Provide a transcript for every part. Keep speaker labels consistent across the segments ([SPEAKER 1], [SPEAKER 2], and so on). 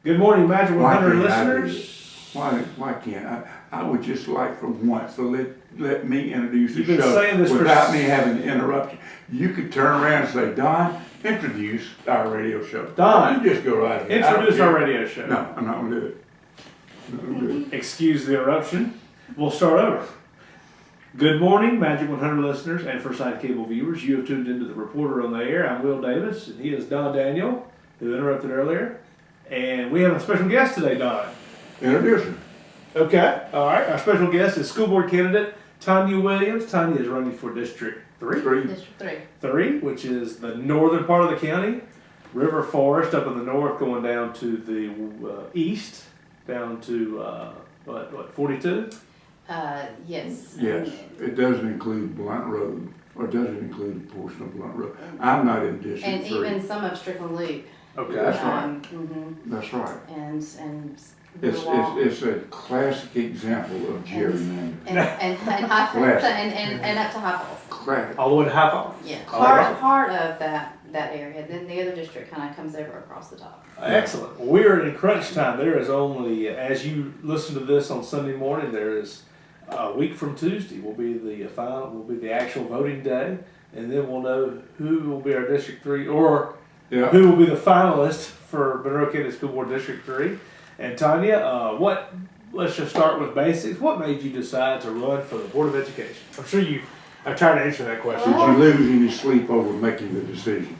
[SPEAKER 1] Good morning, Magic
[SPEAKER 2] Why
[SPEAKER 1] 100
[SPEAKER 2] can't I do
[SPEAKER 1] listeners.
[SPEAKER 2] Why can't I would just like for once to let me introduce the
[SPEAKER 1] You've been
[SPEAKER 2] show
[SPEAKER 1] saying this
[SPEAKER 2] without me having to interrupt you. You could turn around and say, Don, introduce our radio show.
[SPEAKER 1] Don,
[SPEAKER 2] you just go right ahead.
[SPEAKER 1] Introduce our radio show.
[SPEAKER 2] No, I'm not going to do it. I'm not gonna do it.
[SPEAKER 1] Excuse the interruption. We'll start over. Good morning, Magic 100 listeners and First Sight Cable viewers. You have tuned into the Reporter on the Air. I'm Will Davis, and he is Don Daniel, who interrupted earlier. And we have a special guest today, Don.
[SPEAKER 2] Introduce him.
[SPEAKER 1] Okay, all right. Our special guest is school board candidate Tanya Williams. Tanya is running for District 3.
[SPEAKER 3] District
[SPEAKER 1] 3, which is the northern part of the county. River Forest up in the north, going down to the east, down to, 42?
[SPEAKER 3] Yes.
[SPEAKER 2] Yes, it doesn't include Blunt Road, or doesn't include a portion of Blunt Road. I'm not in District 3.
[SPEAKER 3] And even some of Strickland Loop.
[SPEAKER 1] Okay.
[SPEAKER 2] That's right.
[SPEAKER 3] Mm-hmm.
[SPEAKER 2] That's right.
[SPEAKER 3] And
[SPEAKER 2] It's a classic example of gerrymandering.
[SPEAKER 3] and high
[SPEAKER 2] Classic.
[SPEAKER 3] and up to High Falls.
[SPEAKER 2] Classic.
[SPEAKER 1] All the way to High Falls.
[SPEAKER 3] Yeah.
[SPEAKER 1] Alright.
[SPEAKER 3] Part of that area. Then the other district kind of comes over across the top.
[SPEAKER 1] Excellent. Well, we're in crunch time. There is only, as you listen to this on Sunday morning, there is a week from Tuesday will be the actual voting day, and then we'll know who will be our District 3 or who will be the finalist for Monroe County School Board District 3. And Tanya, let's just start with basics. What made you decide to run for the Board of Education? I'm sure I've tried to answer that question.
[SPEAKER 2] Did you lose any sleep over making the decision?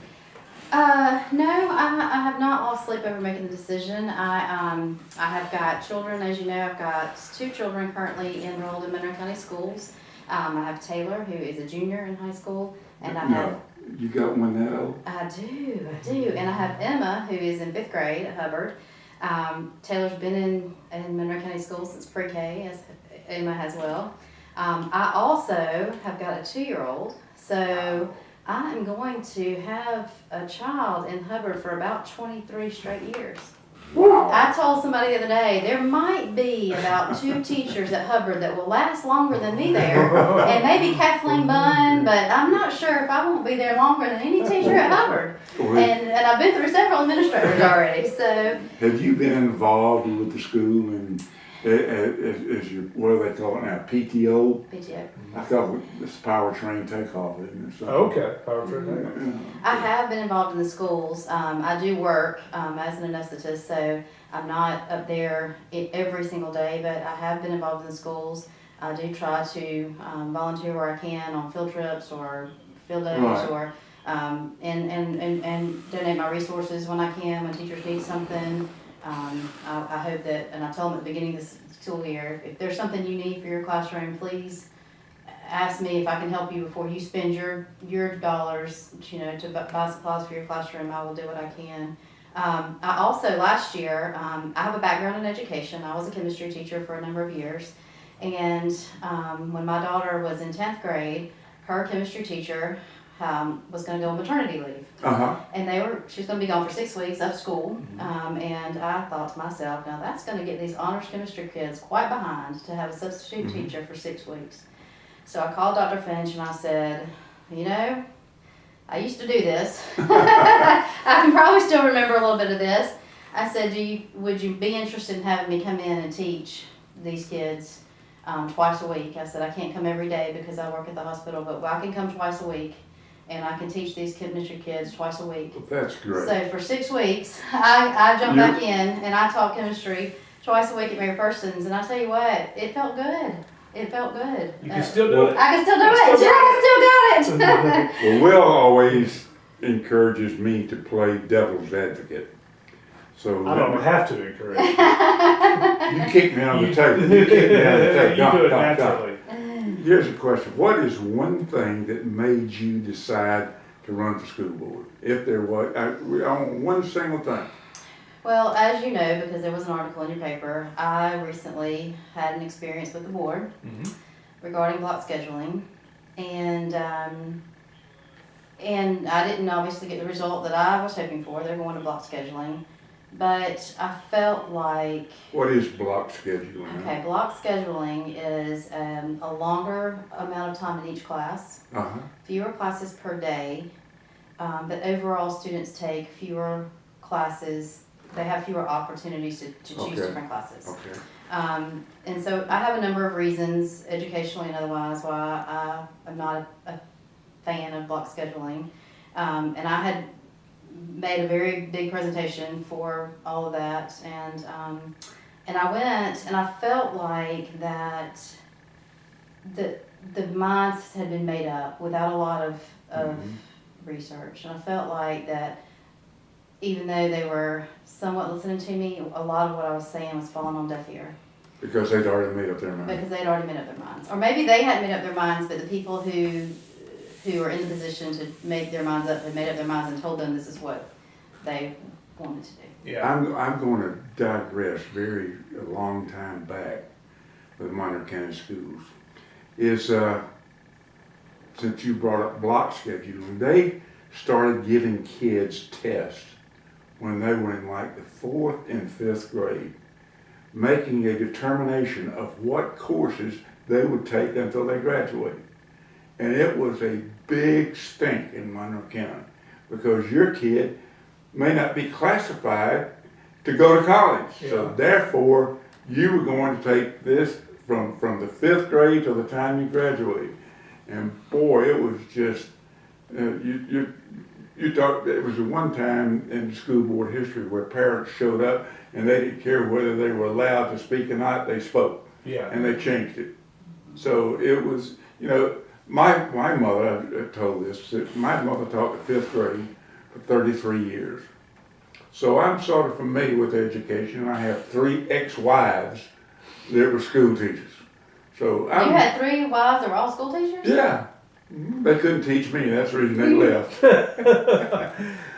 [SPEAKER 3] No, I have not lost sleep over making the decision. I have got children, as you know. I've got 2 children currently enrolled in Monroe County schools. I have Taylor, who is a junior in high school, and I have.
[SPEAKER 2] You got one that old?
[SPEAKER 3] I do, and I have Emma, who is in 5th grade at Hubbard. Taylor's been in Monroe County schools since pre-K, as Emma has well. I also have got a 2-year-old, so I am going to have a child in Hubbard for about 23 straight years.
[SPEAKER 2] Wow.
[SPEAKER 3] I told somebody the other day, there might be about 2 teachers at Hubbard that will last longer than me there, and maybe Kathleen Bunn, but I'm not sure if I won't be there longer than any teacher at Hubbard. And I've been through several administrators already, so.
[SPEAKER 2] Have you been involved with the school and as your, what do they call it now, PTO?
[SPEAKER 3] PTO.
[SPEAKER 2] I thought it's powertrain takeoff, isn't it?
[SPEAKER 1] Okay, powertrain takeoff.
[SPEAKER 3] I have been involved in the schools. I do work as an anesthetist, so I'm not up there every single day, but I have been involved in the schools. I do try to volunteer where I can on field trips or field days,
[SPEAKER 2] Right.
[SPEAKER 3] or and donate my resources when I can, when teachers need something. I hope that, and I told them at the beginning of this school year, if there's something you need for your classroom, please ask me if I can help you before you spend your dollars, to buy supplies for your classroom. I will do what I can. I also, last year, I have a background in education. I was a chemistry teacher for a number of years. And when my daughter was in 10th grade, her chemistry teacher was going to go on maternity leave. And she was going to be gone for 6 weeks of school. And I thought to myself, now that's going to get these honors chemistry kids quite behind to have a substitute teacher for 6 weeks. So I called Dr. Finch and I said, I used to do this. I can probably still remember a little bit of this. I said, would you be interested in having me come in and teach these kids twice a week? I said, I can't come every day because I work at the hospital, but I can come twice a week. And I can teach these chemistry kids twice a week.
[SPEAKER 2] That's great.
[SPEAKER 3] So for 6 weeks, I jumped back in and I taught chemistry twice a week at Mary Persons. And I tell you what, it felt good. It felt good.
[SPEAKER 1] You can still do it.
[SPEAKER 3] I can still do it. I still got it.
[SPEAKER 2] Well, Will always encourages me to play devil's advocate. So
[SPEAKER 1] I don't have to encourage you.
[SPEAKER 2] you kick me on the table. You kick me on the table.
[SPEAKER 1] You do it naturally.
[SPEAKER 2] Here's a question. What is one thing that made you decide to run for school board? If there was, I want one single thing.
[SPEAKER 3] Well, as you know, because there was an article in your paper, I recently had an experience with the board regarding block scheduling. And I didn't obviously get the result that I was hoping for. They're going to block scheduling. But I felt like...
[SPEAKER 2] What is block scheduling?
[SPEAKER 3] Okay, block scheduling is a longer amount of time in each class, fewer classes per day, but overall students take fewer classes they have fewer opportunities to choose
[SPEAKER 2] Okay.
[SPEAKER 3] different classes.
[SPEAKER 2] Okay.
[SPEAKER 3] And so I have a number of reasons, educationally and otherwise, why I'm not a fan of block scheduling. And I had made a very big presentation for all of that, and I went and I felt like that the minds had been made up without a lot of research, and I felt like that even though they were somewhat listening to me, a lot of what I was saying was falling on deaf ear.
[SPEAKER 2] Because they'd already made up their mind.
[SPEAKER 3] Because they'd already made up their minds. Or maybe they hadn't made up their minds, but the people who are in the position to make their minds up had made up their minds and told them this is what they wanted to do.
[SPEAKER 1] Yeah.
[SPEAKER 2] I'm going to digress a long time back with Monroe County Schools. Since you brought up block scheduling, they started giving kids tests when they were in like the 4th and 5th grade, making a determination of what courses they would take until they graduated. And it was a big stink in Monroe County because your kid may not be classified to go to college.
[SPEAKER 1] Yeah.
[SPEAKER 2] So therefore, you were going to take this from the 5th grade till the time you graduate. And boy, it was just, you thought it was the one time in school board history where parents showed up and they didn't care whether they were allowed to speak or not, they spoke.
[SPEAKER 1] Yeah.
[SPEAKER 2] And they changed it. So it was, my mother, I told this, that my mother taught the 5th grade for 33 years. So I'm sort of familiar with education. I have 3 ex-wives that were school teachers. So
[SPEAKER 3] You had 3 wives that were all school teachers?
[SPEAKER 2] yeah. They couldn't teach me. That's the reason they left.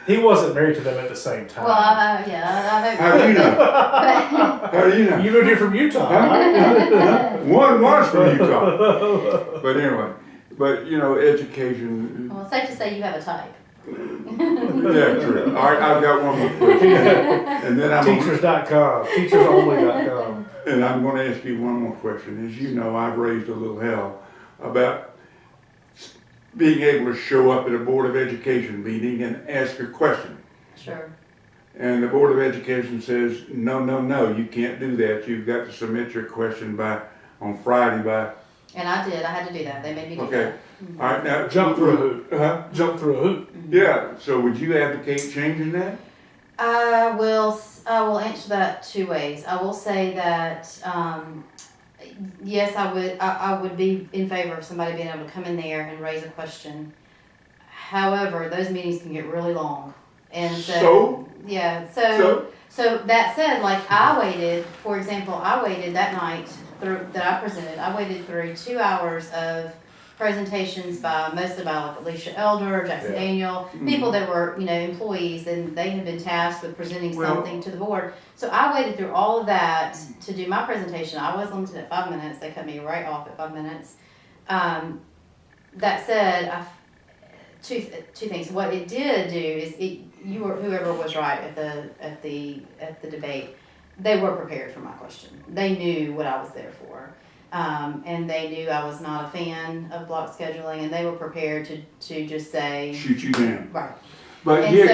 [SPEAKER 1] He wasn't married to them at the same time.
[SPEAKER 3] Well, I
[SPEAKER 2] How do you know? How do you know?
[SPEAKER 1] You moved here from Utah, right?
[SPEAKER 2] One was from Utah. But anyway, education.
[SPEAKER 3] well, it's safe to say you have a type.
[SPEAKER 2] Yeah, true. All right, I've got one more question. And then
[SPEAKER 1] Teachers.com. Teachersonly.com.
[SPEAKER 2] And I'm going to ask you one more question. As you know, I've raised a little hell about being able to show up at a Board of Education meeting and ask a question.
[SPEAKER 3] Sure.
[SPEAKER 2] And the Board of Education says, no, you can't do that. You've got to submit your question on Friday by.
[SPEAKER 3] And I did. I had to do that. They made me do
[SPEAKER 2] Okay.
[SPEAKER 3] that.
[SPEAKER 2] All right, now.
[SPEAKER 1] Jump through a hoop.
[SPEAKER 2] Huh?
[SPEAKER 1] Jump through a hoop.
[SPEAKER 2] Yeah, so would you advocate changing that?
[SPEAKER 3] I will answer that 2 ways. I will say that, yes, I would be in favor of somebody being able to come in there and raise a question. However, those meetings can get really long. And so that said, like I waited that night that I presented, I waited through 2 hours of presentations by mostly by like Alicia Elder, Jackson Daniel, people that were, employees, and they had been tasked with presenting something to the board. So I waited through all of that to do my presentation. I was limited at 5 minutes. They cut me right off at 5 minutes. That said, two things. What it did do is whoever was right at the debate, they were prepared for my question. They knew what I was there for. And they knew I was not a fan of block scheduling, and they were prepared to just say
[SPEAKER 2] shoot you down.
[SPEAKER 3] Right.
[SPEAKER 2] But
[SPEAKER 3] and they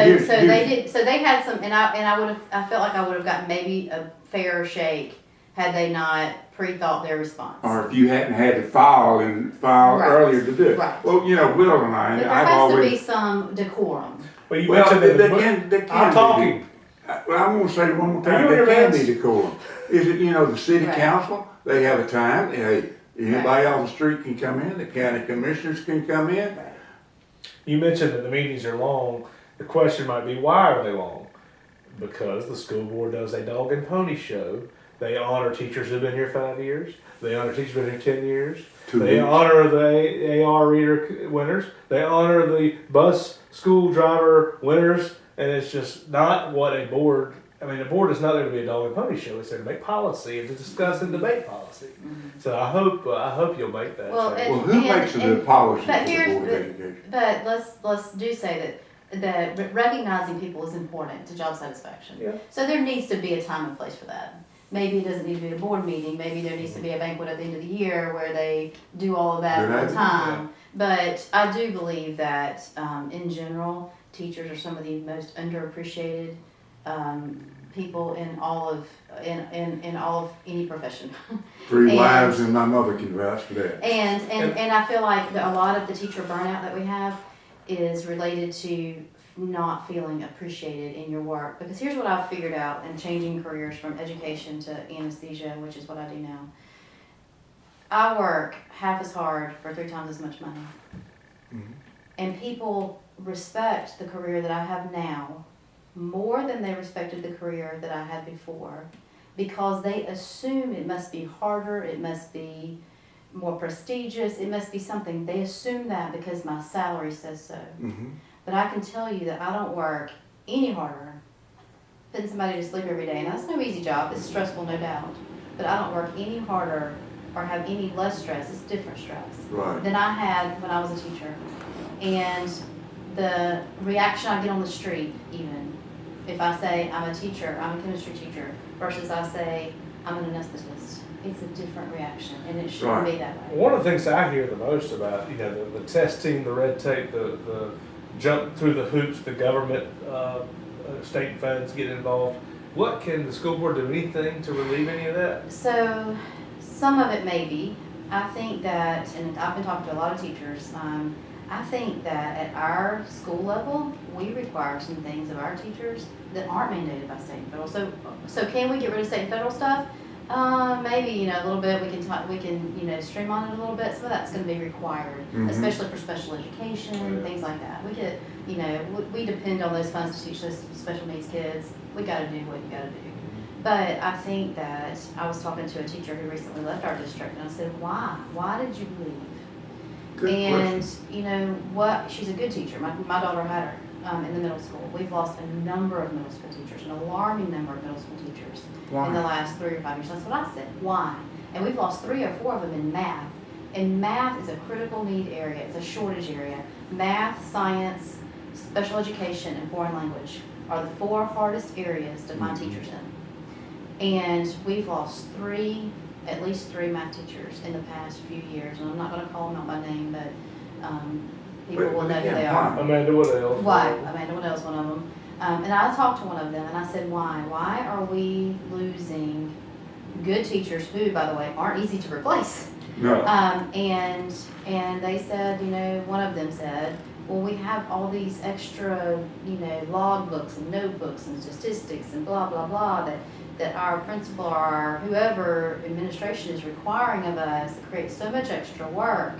[SPEAKER 3] did. So they had some, and I felt like I would have gotten maybe a fairer shake had they not pre-thought their response.
[SPEAKER 2] Or if you hadn't had to file earlier to do it.
[SPEAKER 3] Right.
[SPEAKER 2] Well, Will and I,
[SPEAKER 3] But there
[SPEAKER 2] I've
[SPEAKER 3] has
[SPEAKER 2] always.
[SPEAKER 3] to be some decorum.
[SPEAKER 1] Well, you mentioned that
[SPEAKER 2] they can
[SPEAKER 1] I'm talking.
[SPEAKER 2] Well, I'm going to say one more
[SPEAKER 1] Are
[SPEAKER 2] time.
[SPEAKER 1] you
[SPEAKER 2] They can
[SPEAKER 1] in
[SPEAKER 2] be
[SPEAKER 1] your
[SPEAKER 2] decorum. Is it, the city
[SPEAKER 3] Right.
[SPEAKER 2] council? They have a time. Hey, anybody
[SPEAKER 3] Right.
[SPEAKER 2] off the street can come in. The county commissioners can come in.
[SPEAKER 3] Right.
[SPEAKER 1] You mentioned that the meetings are long. The question might be, why are they long? Because the school board does a dog and pony show. They honor teachers who've been here 5 years. They honor teachers who've been here 10 years.
[SPEAKER 2] 2
[SPEAKER 1] They
[SPEAKER 2] weeks.
[SPEAKER 1] honor the AR reader winners. They honor the bus school driver winners. And it's just not what a board, the board is not there to be a dog and pony show. It's there to make policy and to discuss and debate policy.
[SPEAKER 3] Mm-hmm.
[SPEAKER 1] So I hope you'll make that
[SPEAKER 3] Well,
[SPEAKER 1] change.
[SPEAKER 2] Well, who makes the policy for
[SPEAKER 3] but
[SPEAKER 2] the
[SPEAKER 3] here's
[SPEAKER 2] Board of Education?
[SPEAKER 3] But let's do say that recognizing people is important to job satisfaction.
[SPEAKER 1] Yeah.
[SPEAKER 3] So there needs to be a time and place for that. Maybe it doesn't need to be a board meeting. Maybe there needs to be a banquet at the end of the year where they do all of that
[SPEAKER 2] Good
[SPEAKER 3] all the
[SPEAKER 2] idea.
[SPEAKER 3] time. But I do believe that in general, teachers are some of the most underappreciated people in all of any profession.
[SPEAKER 2] Three
[SPEAKER 3] And-
[SPEAKER 2] wives and my mother can vouch for that.
[SPEAKER 3] And I feel like a lot of the teacher burnout that we have is related to not feeling appreciated in your work. Because here's what I've figured out in changing careers from education to anesthesia, which is what I do now. I work half as hard for 3 times as much money.
[SPEAKER 2] Mhm.
[SPEAKER 3] And people respect the career that I have now more than they respected the career that I had before, because they assume it must be harder, it must be more prestigious, it must be something. They assume that because my salary says so.
[SPEAKER 2] Mm-hmm.
[SPEAKER 3] But I can tell you that I don't work any harder putting somebody to sleep every day. And that's no easy job. It's stressful, no doubt. But I don't work any harder or have any less stress. It's different stress
[SPEAKER 2] Right.
[SPEAKER 3] than I had when I was a teacher. And the reaction I get on the street, even, if I say I'm a teacher, I'm a chemistry teacher, versus I say I'm an anesthetist, it's a different reaction, and it shouldn't
[SPEAKER 2] Right.
[SPEAKER 3] be that way.
[SPEAKER 1] One of the things I hear the most about, the testing, the red tape, the jump through the hoops, the government, state funds get involved. What can the school board do? Anything to relieve any of that?
[SPEAKER 3] So, some of it may be. I think that, and I've been talking to a lot of teachers, I think that at our school level, we require some things of our teachers that aren't mandated by state and federal. So can we get rid of state and federal stuff? Maybe, a little bit. We can streamline it a little bit. Some of that's going to be required,
[SPEAKER 2] Mhm.
[SPEAKER 3] especially for special education, things like that. We get, we depend on those funds to teach those special needs kids. We got to do what you got to do. But I think that I was talking to a teacher who recently left our district, and I said, why? Why did you leave?
[SPEAKER 2] Good
[SPEAKER 3] And
[SPEAKER 2] question.
[SPEAKER 3] you know what? She's a good teacher. My daughter had her in the middle school. We've lost a number of middle school teachers, an alarming number of middle school teachers in the
[SPEAKER 2] Why?
[SPEAKER 3] last 3 or 5 years. That's what I said. Why? And we've lost 3 or 4 of them in math. And math is a critical need area. It's a shortage area. Math, science, special education, and foreign language are the 4 hardest areas to find teachers in. And we've lost at least 3 math teachers in the past few years. And I'm not going to call them out by name, but people will know who they are.
[SPEAKER 1] Amanda Woodell.
[SPEAKER 3] Why? Amanda Waddell's one of them. And I talked to one of them and I said, why? Why are we losing good teachers who, by the way, aren't easy to replace?
[SPEAKER 2] No.
[SPEAKER 3] And they said, one of them said, well, we have all these extra, log books and notebooks and statistics and blah, blah, blah that our principal or our whoever administration is requiring of us that creates so much extra work.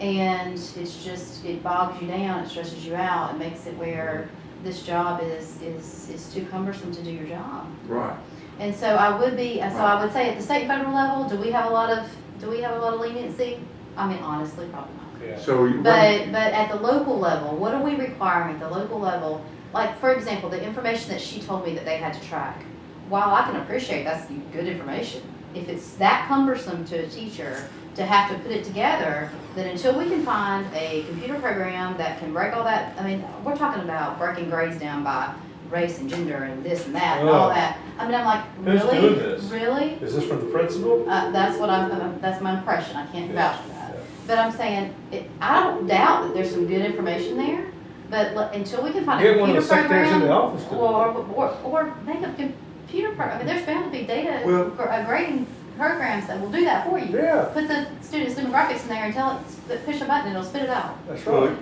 [SPEAKER 3] And it bogs you down, it stresses you out, it makes it where this job is too cumbersome to do your job.
[SPEAKER 2] Right.
[SPEAKER 3] And so I would say at the state and federal level, do we have a lot of leniency? I mean, honestly, probably not.
[SPEAKER 1] Yeah.
[SPEAKER 2] So you.
[SPEAKER 3] But at the local level, what are we requiring at the local level? Like, for example, the information that she told me that they had to track. While I can appreciate that's good information, if it's that cumbersome to a teacher to have to put it together, then until we can find a computer program that can break all that, I mean, we're talking about breaking grades down by race and gender and this and that and all that. I mean, I'm like,
[SPEAKER 1] Who's
[SPEAKER 3] really?
[SPEAKER 1] doing this?
[SPEAKER 3] Really?
[SPEAKER 1] Is this from the principal?
[SPEAKER 3] That's my impression. I can't vouch for that.
[SPEAKER 1] Yeah.
[SPEAKER 3] But I'm saying, I don't doubt that there's some good information there, but until we can find a
[SPEAKER 1] Get one of
[SPEAKER 3] computer
[SPEAKER 1] the secretaries in
[SPEAKER 3] program,
[SPEAKER 1] the office to do it.
[SPEAKER 3] or make a computer program. I mean, there's bound to be data
[SPEAKER 2] Well-
[SPEAKER 3] for grading programs that will do that for you.
[SPEAKER 1] Yeah.
[SPEAKER 3] Put the students' demographics in there and tell it, push a button and it'll spit it out.
[SPEAKER 1] That's right.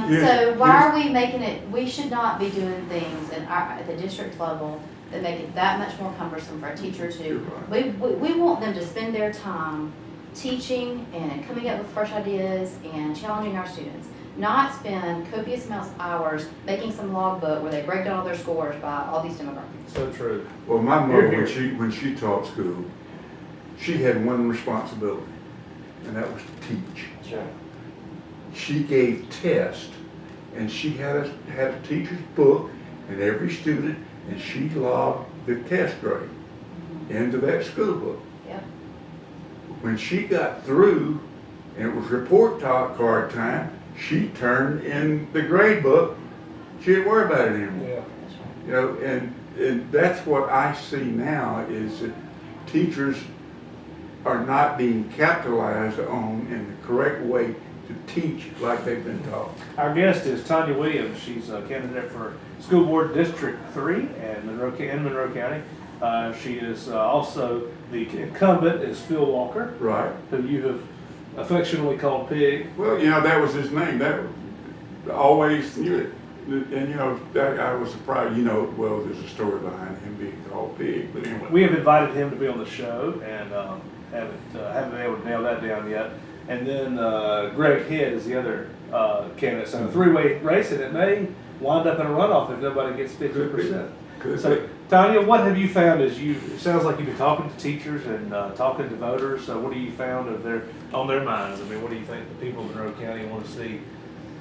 [SPEAKER 3] So why are we making it? We should not be doing things at the district level that make it that much more cumbersome for a teacher to.
[SPEAKER 2] You're right.
[SPEAKER 3] We want them to spend their time teaching and coming up with fresh ideas and challenging our students. Not spend copious amounts of hours making some logbook where they break down all their scores by all these demographics.
[SPEAKER 1] So true.
[SPEAKER 2] Well, my mother,
[SPEAKER 1] Here,
[SPEAKER 2] when she taught school, she had one responsibility, and that was to teach.
[SPEAKER 1] Sure.
[SPEAKER 2] She gave tests, and she had a teacher's book, and every student, and she logged the test grade into that school book.
[SPEAKER 3] Yep.
[SPEAKER 2] When she got through, and it was report card time, she turned in the grade book. She didn't worry about it anymore.
[SPEAKER 1] Yeah.
[SPEAKER 3] That's right.
[SPEAKER 2] And that's what I see now is that teachers are not being capitalized on in the correct way to teach like they've been taught.
[SPEAKER 1] Our guest is Tanya Williams. She's a candidate for School Board District 3 in Monroe County. She is also the incumbent is Phil Walker,
[SPEAKER 2] Right.
[SPEAKER 1] who you have affectionately called Pig.
[SPEAKER 2] Well, that was his name. That always knew it. And I was surprised. Well, there's a story behind him being called Pig. But anyway,
[SPEAKER 1] We have invited him to be on the show and haven't been able to nail that down yet. And then Greg Head is the other candidate. So a three-way race, and it may wind up in a runoff if nobody gets 50%. So, Tanya, what have you found it sounds like you've been talking to teachers and talking to voters. So what do you found on their minds? I mean, what do you think the people of Monroe County want to see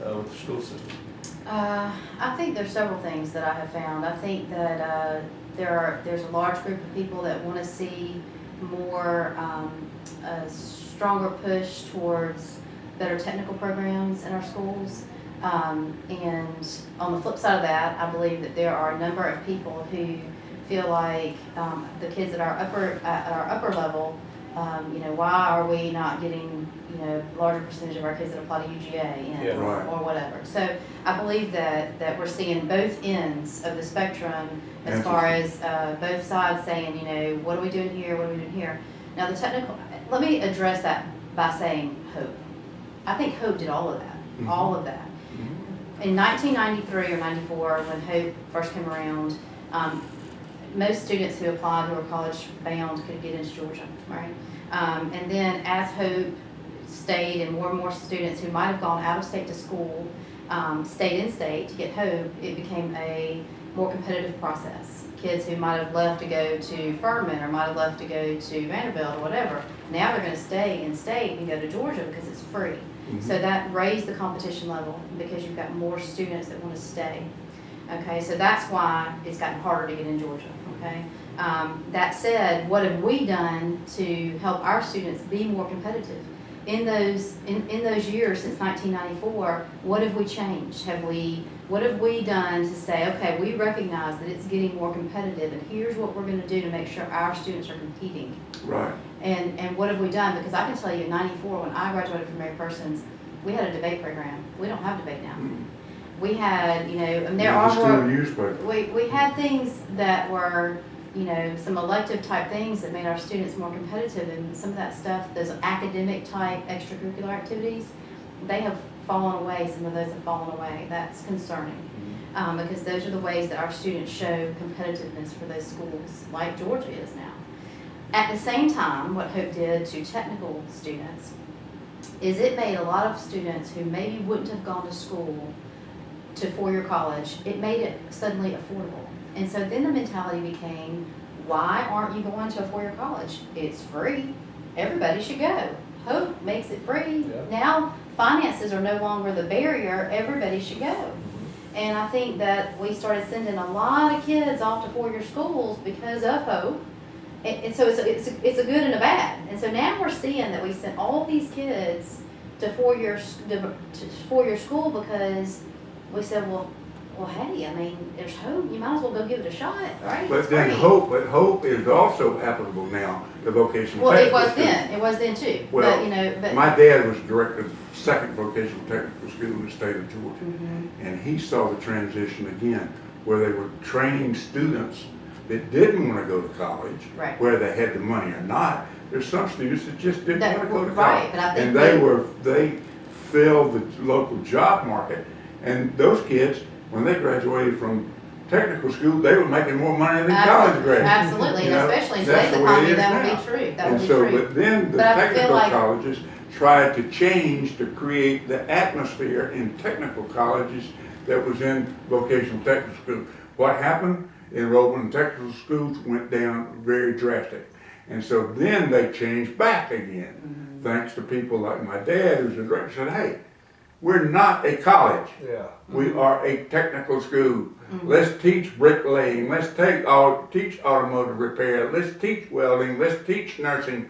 [SPEAKER 1] with the school system?
[SPEAKER 3] I think there's several things that I have found. I think that there's a large group of people that want to see more a stronger push towards better technical programs in our schools. And on the flip side of that, I believe that there are a number of people who feel like the kids at our upper level, why are we not getting larger percentage of our kids that apply to UGA or whatever. So I believe that we're seeing both ends of the spectrum as far as both sides saying, what are we doing here, what are we doing here. Now let me address that by saying hope. I think hope did all of that, all of that. In 1993 or 94, when Hope first came around, most students who applied who were college bound could get into Georgia, right? And then as Hope stayed and more students who might have gone out of state to school stayed in state to get Hope, it became a more competitive process. Kids who might have left to go to Furman or might have left to go to Vanderbilt or whatever, now they're going to stay in state and go to Georgia because it's free. So that raised the competition level because you've got more students that want to stay. Okay, so that's why it's gotten harder to get in Georgia. Okay, that said, what have we done to help our students be more competitive? In those years since 1994, what have we changed? What have we done to say, okay, we recognize that it's getting more competitive, and here's what we're going to do to make sure our students are competing.
[SPEAKER 2] Right.
[SPEAKER 3] And what have we done? Because I can tell you, in '94, when I graduated from Mary Persons, we had a debate program. We don't have debate now. We had, and there are more. We had things that were, some elective type things that made our students more competitive, and some of that stuff, those academic type extracurricular activities, they have fallen away. Some of those have fallen away. That's concerning. Because those are the ways that our students show competitiveness for those schools, like Georgia is now. At the same time, what Hope did to technical students is it made a lot of students who maybe wouldn't have gone to school to four-year college, it made it suddenly affordable. And so then the mentality became, why aren't you going to a four-year college? It's free. Everybody should go. Hope makes it free. Yeah. Now finances are no longer the barrier. Everybody should go. And I think that we started sending a lot of kids off to four-year schools because of Hope. And so it's a good and a bad. And so now we're seeing that we sent all these kids to four-year school because we said, well, hey, I mean, there's Hope. You might as well go give it a shot, right?
[SPEAKER 2] But then Hope is also applicable now to vocational.
[SPEAKER 3] Well, it was then too.
[SPEAKER 2] Well,
[SPEAKER 3] but
[SPEAKER 2] my dad was director of the second vocational technical school in the state of Georgia, and he saw the transition again, where they were training students that didn't want to go to college,
[SPEAKER 3] right,
[SPEAKER 2] whether they had the money or not. There's some students that just didn't want to go to college,
[SPEAKER 3] right, but I think
[SPEAKER 2] and they filled the local job market, and those kids, when they graduated from technical school, they were making more money than college graduates.
[SPEAKER 3] Absolutely, and especially in today's economy, that would be true. That would be true.
[SPEAKER 2] But then the technical colleges tried to change to create the atmosphere in technical colleges that was in vocational technical school. What happened? Enrollment in technical schools went down very drastic. And so then they changed back again, thanks to people like my dad, who's a director, said, hey, we're not a college. Yeah. We are a technical school. Let's teach bricklaying. Let's teach automotive repair. Let's teach welding. Let's teach nursing.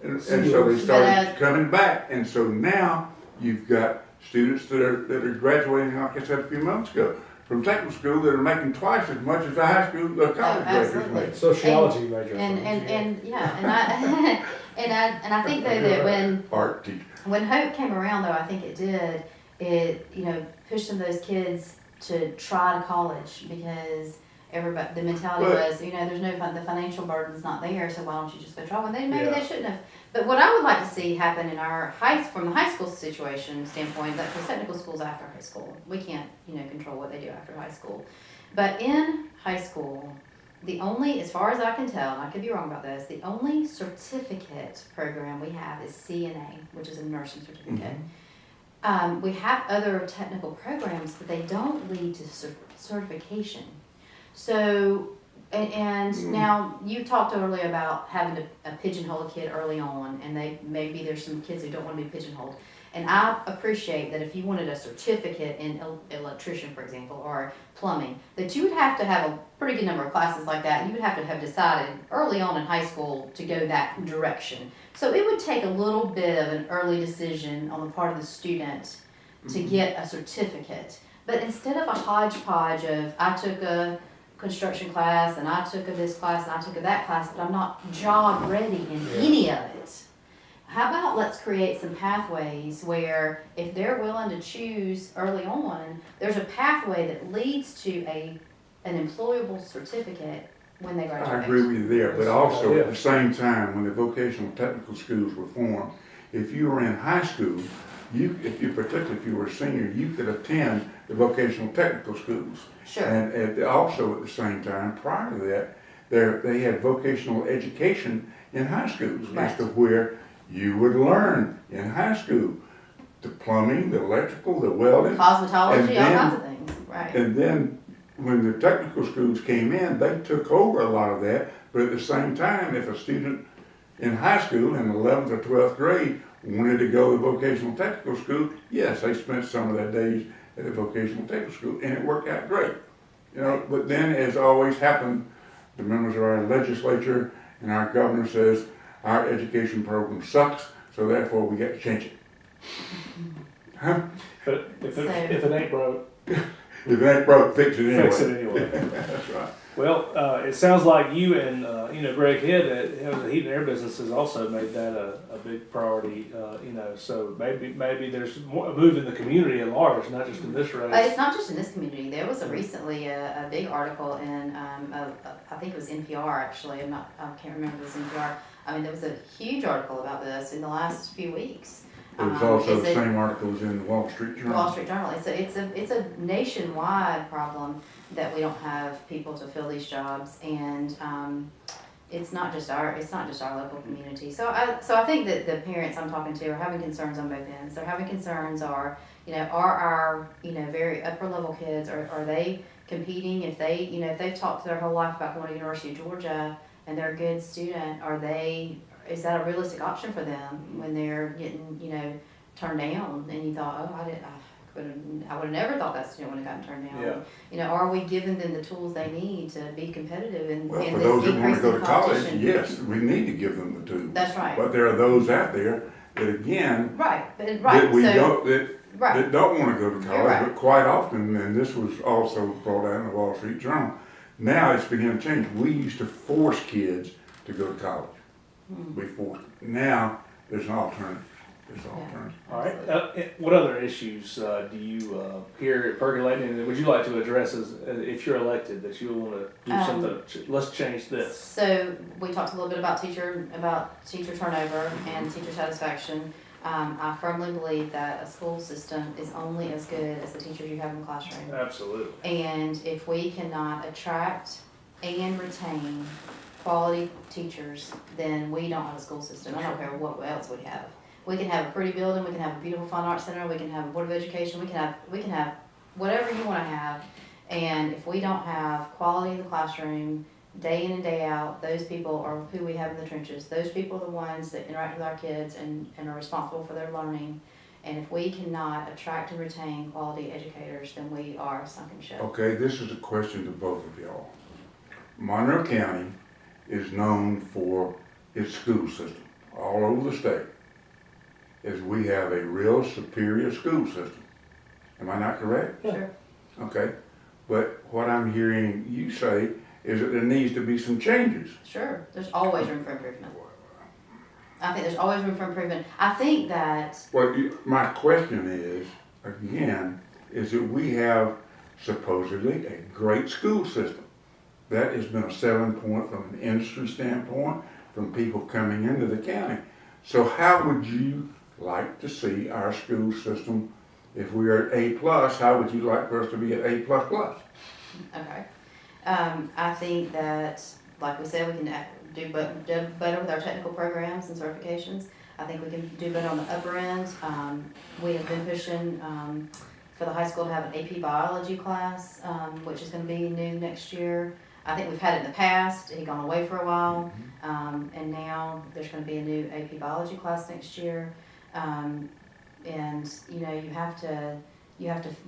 [SPEAKER 2] And so they started coming back. And so now you've got students that are graduating, like I said a few months ago, from technical school that are making twice as much as the high school college graduates make.
[SPEAKER 1] Sociology major.
[SPEAKER 3] And I think though that when
[SPEAKER 2] art teacher.
[SPEAKER 3] When Hope came around, though, I think it pushed some of those kids to try to college because everybody, the mentality was, there's no fun, the financial burden's not there, so why don't you just go try one? Maybe they shouldn't have. But what I would like to see happen in our from the high school situation standpoint, that the technical schools after high school, we can't, control what they do after high school. But in high school, the only, as far as I can tell, and I could be wrong about this, the only certificate program we have is CNA, which is a nursing certificate. Mm-hmm. We have other technical programs, but they don't lead to certification. So, and now you talked earlier about having to pigeonhole a kid early on, and maybe there's some kids who don't want to be pigeonholed. And I appreciate that if you wanted a certificate in electrician, for example, or plumbing, that you would have to have a pretty good number of classes like that. You would have to have decided early on in high school to go that direction. So it would take a little bit of an early decision on the part of the student to get a certificate. But instead of a hodgepodge of, I took a construction class, and I took a this class, and I took a that class, but I'm not job ready in any of it. How about let's create some pathways where if they're willing to choose early on, there's a pathway that leads to an employable certificate when they graduate.
[SPEAKER 2] I agree with you there, but also at the same time, when the vocational technical schools were formed, if you were in high school, particularly if you were a senior, you could attend the vocational technical schools.
[SPEAKER 3] Sure.
[SPEAKER 2] And also at the same time, prior to that, they had vocational education in high schools as to where you would learn in high school the plumbing, the electrical, the welding,
[SPEAKER 3] cosmetology, all kinds of things. Right.
[SPEAKER 2] And then when the technical schools came in, they took over a lot of that. But at the same time, if a student in high school in 11th or 12th grade wanted to go to the vocational technical school, yes, they spent some of their days at the vocational technical school, and it worked out great. But then, as always happened, the members of our legislature and our governor says our education program sucks, so therefore we got to change it. Huh?
[SPEAKER 1] But if it ain't broke,
[SPEAKER 2] if it ain't broke, fix it anyway.
[SPEAKER 1] Fix it anyway.
[SPEAKER 2] That's right.
[SPEAKER 1] Well, it sounds like you and Greg Head that the heat and air business has also made that a big priority. So maybe there's a move in the community at large, not just in this race.
[SPEAKER 3] It's not just in this community. There was recently a big article in I think it was NPR actually. I can't remember if it was NPR. I mean, there was a huge article about this in the last few weeks.
[SPEAKER 2] It was also the same articles in the Wall Street Journal.
[SPEAKER 3] Wall Street Journal. It's a nationwide problem that we don't have people to fill these jobs, and it's not just our local community. So I think that the parents I'm talking to are having concerns on both ends. They're having concerns are our very upper level kids are they competing? If they've talked their whole life about going to the University of Georgia and they're a good student, is that a realistic option for them when they're getting turned down? And you thought, I would have never thought that student would have gotten turned down.
[SPEAKER 1] Yeah.
[SPEAKER 3] Are we giving them the tools they need to be competitive in
[SPEAKER 2] for
[SPEAKER 3] this
[SPEAKER 2] those who want to go to college,
[SPEAKER 3] competition?
[SPEAKER 2] yes, we need to give them the tools.
[SPEAKER 3] That's right.
[SPEAKER 2] But there are those out there that again that don't want to go to college, but quite often, and this was also brought out in the Wall Street Journal, now it's beginning to change. We used to force kids to go to college. We forced it. Now there's an alternative.
[SPEAKER 1] All right. What other issues do you hear percolating, and would you like to address as if you're elected that you'll want to do something? Let's change this.
[SPEAKER 3] So we talked a little bit about teacher turnover and teacher satisfaction. I firmly believe that a school system is only as good as the teachers you have in the classroom.
[SPEAKER 1] Absolutely.
[SPEAKER 3] And if we cannot attract and retain quality teachers, then we don't have a school system. I don't care what else we have. We can have a pretty building, we can have a beautiful fine arts center, we can have a board of education, we can have whatever you want to have. And if we don't have quality in the classroom, day in and day out, those people are who we have in the trenches. Those people are the ones that interact with our kids and are responsible for their learning. And if we cannot attract and retain quality educators, then we are a sunken ship.
[SPEAKER 2] Okay, this is a question to both of y'all. Monroe County is known for its school system all over the state, as we have a real superior school system. Am I not correct?
[SPEAKER 3] Sure.
[SPEAKER 2] Okay, but what I'm hearing you say is that there needs to be some changes.
[SPEAKER 3] Sure. There's always room for improvement. I think there's always room for improvement. I think that,
[SPEAKER 2] Well, my question is, again, is that we have supposedly a great school system. That has been a selling point from an industry standpoint, from people coming into the county. So how would you like to see our school system, if we are at A+, how would you like for us to be at A++?
[SPEAKER 3] okay. I think that, like we said, we can do better with our technical programs and certifications. I think we can do better on the upper end. We have been pushing for the high school to have an AP biology class, which is going to be new next year. I think we've had it in the past. It had gone away for a while, and now there's going to be a new AP biology class next year. And you know, you have to,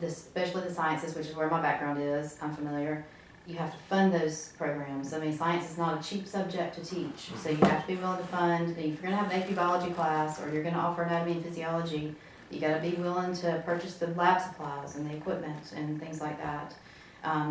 [SPEAKER 3] especially the sciences, which is where my background is. I'm familiar. You have to fund those programs. I mean, science is not a cheap subject to teach, so you have to be willing to fund. If you're going to have an AP biology class or you're going to offer anatomy and physiology, you got to be willing to purchase the lab supplies and the equipment and things like that.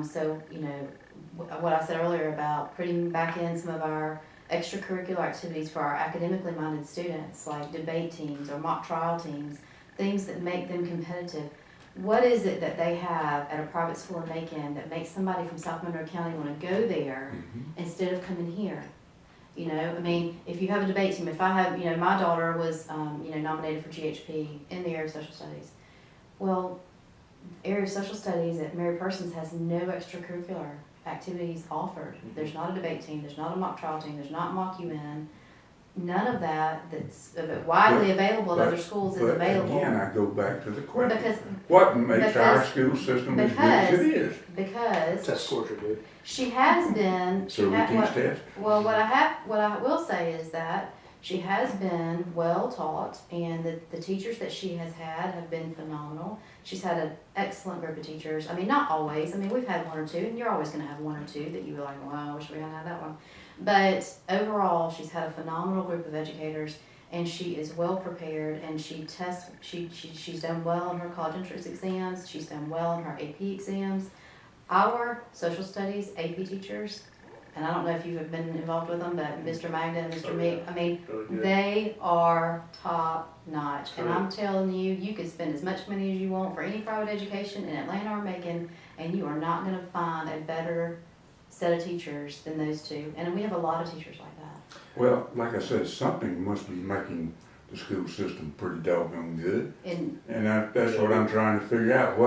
[SPEAKER 3] So, you know, what I said earlier about putting back in some of our extracurricular activities for our academically minded students, like debate teams or mock trial teams, things that make them competitive. What is it that they have at a private school in Macon that makes somebody from South Monroe County want to go there instead of coming here? You know, I mean, if you have a debate team, if I have, you know, my daughter was, you know, nominated for GHP in the area of social studies. Well, area of social studies at Mary Persons has no extracurricular activities offered. There's not a debate team, there's not a mock trial team, there's not mock UN. None of that that's widely available at other schools is available.
[SPEAKER 2] Again, I go back to the question.
[SPEAKER 3] Because
[SPEAKER 2] what makes our school system as good as it is?
[SPEAKER 3] Because
[SPEAKER 1] Test scores are good.
[SPEAKER 3] she has been.
[SPEAKER 2] So we teach tests?
[SPEAKER 3] Well, what I will say is that she has been well taught, and the teachers that she has had have been phenomenal. She's had an excellent group of teachers. I mean, not always. I mean, we've had one or two, and you're always going to have one or two that you were like, wow, I wish we hadn't had that one. But overall, she's had a phenomenal group of educators, and she is well prepared, and she tests. She's done well in her college entrance exams. She's done well in her AP exams. Our social studies AP teachers, and I don't know if you've been involved with them, but Mr. Magda and Mr. Meek, I mean, they are top notch. And I'm telling you, you could spend as much money as you want for any private education in Atlanta or Macon, and you are not going to find a better set of teachers than those two. And we have a lot of teachers like that.
[SPEAKER 2] Well, like I said, something must be making the school system pretty doggone good. And that's what I'm trying to figure out.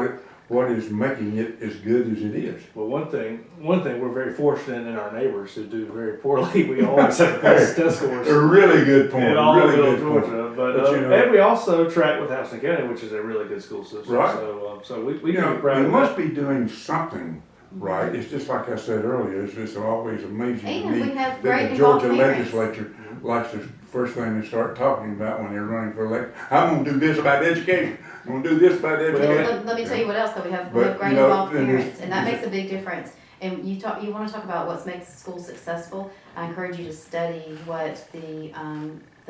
[SPEAKER 2] What is making it as good as it is?
[SPEAKER 1] Well, one thing we're very fortunate in our neighbors who do very poorly. We always have the best test scores.
[SPEAKER 2] A really good point.
[SPEAKER 1] In all
[SPEAKER 2] really
[SPEAKER 1] of
[SPEAKER 2] good
[SPEAKER 1] Georgia,
[SPEAKER 2] point.
[SPEAKER 1] but
[SPEAKER 2] you know,
[SPEAKER 1] and we also track with Houston County, which is a really good school system.
[SPEAKER 2] Right.
[SPEAKER 1] So we
[SPEAKER 2] you
[SPEAKER 1] can be
[SPEAKER 2] know,
[SPEAKER 1] proud
[SPEAKER 2] we
[SPEAKER 1] of
[SPEAKER 2] must
[SPEAKER 1] that.
[SPEAKER 2] be doing something right. It's just like I said earlier. It's just always amazing
[SPEAKER 3] And
[SPEAKER 2] to me
[SPEAKER 3] we have
[SPEAKER 2] that
[SPEAKER 3] great
[SPEAKER 2] the Georgia
[SPEAKER 3] involved parents.
[SPEAKER 2] legislature likes the first thing they start talking about when they're running for election. I'm going to do this about education. I'm going to do this about education.
[SPEAKER 3] Let me tell you what else that we have
[SPEAKER 2] But,
[SPEAKER 3] great
[SPEAKER 2] you know,
[SPEAKER 3] involved
[SPEAKER 2] then
[SPEAKER 3] parents, and that
[SPEAKER 2] there's-
[SPEAKER 3] makes a big difference. And you want to talk about what makes the school successful. I encourage you to study what the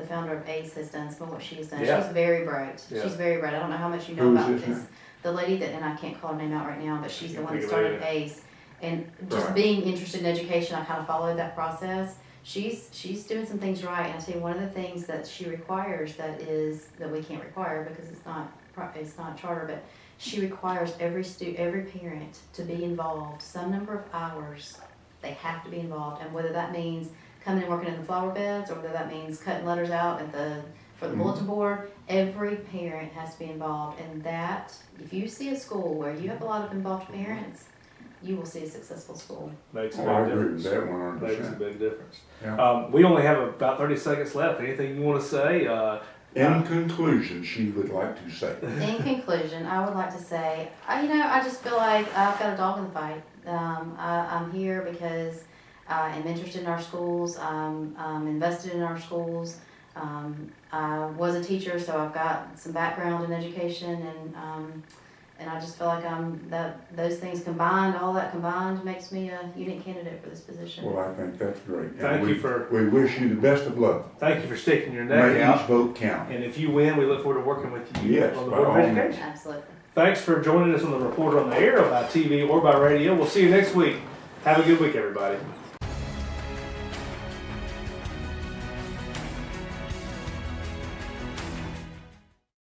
[SPEAKER 3] founder of ACE has done, some of what she has done.
[SPEAKER 1] Yeah.
[SPEAKER 3] She's very bright.
[SPEAKER 1] Yeah.
[SPEAKER 3] She's very bright. I don't know how much you know
[SPEAKER 2] Who is
[SPEAKER 3] about
[SPEAKER 2] this
[SPEAKER 3] this.
[SPEAKER 2] now?
[SPEAKER 3] The lady that, and I can't call her name out right now, but she's the
[SPEAKER 1] Can't
[SPEAKER 3] one that
[SPEAKER 1] think of it
[SPEAKER 3] started ACE. And just
[SPEAKER 2] Right.
[SPEAKER 3] being interested in education, I kind of followed that process. She's doing some things right, and I tell you, one of the things that she requires that we can't require because it's not charter, but she requires every parent to be involved some number of hours. They have to be involved, and whether that means coming and working in the flower beds, or whether that means cutting letters out for the bulletin board, every parent has to be involved. And that, if you see a school where you have a lot of involved parents, you will see a successful school.
[SPEAKER 1] Makes a
[SPEAKER 2] Oh, I
[SPEAKER 1] big
[SPEAKER 2] agree with
[SPEAKER 1] difference.
[SPEAKER 2] that
[SPEAKER 1] Makes a
[SPEAKER 2] 100%.
[SPEAKER 1] big difference.
[SPEAKER 2] Yeah.
[SPEAKER 1] We only have about 30 seconds left. Anything you want to say?
[SPEAKER 2] In conclusion, she would like to say.
[SPEAKER 3] In conclusion, I would like to say, I just feel like I've got a dog in the fight. I'm here because I'm interested in our schools. I'm invested in our schools. I was a teacher, so I've got some background in education, and I just feel like those things combined, all that combined, makes me a unique candidate for this position.
[SPEAKER 2] Well, I think that's great. And
[SPEAKER 1] Thank you for
[SPEAKER 2] we wish you the best of luck.
[SPEAKER 1] thank you for sticking your neck
[SPEAKER 2] May
[SPEAKER 1] out.
[SPEAKER 2] each vote count.
[SPEAKER 1] And if you win, we look forward to working with you
[SPEAKER 2] Yes,
[SPEAKER 1] on the
[SPEAKER 2] by
[SPEAKER 1] Board of
[SPEAKER 2] all means.
[SPEAKER 1] Education.
[SPEAKER 3] Absolutely.
[SPEAKER 1] Thanks for joining us on the Reporter on the Air by TV or by radio. We'll see you next week. Have a good week, everybody.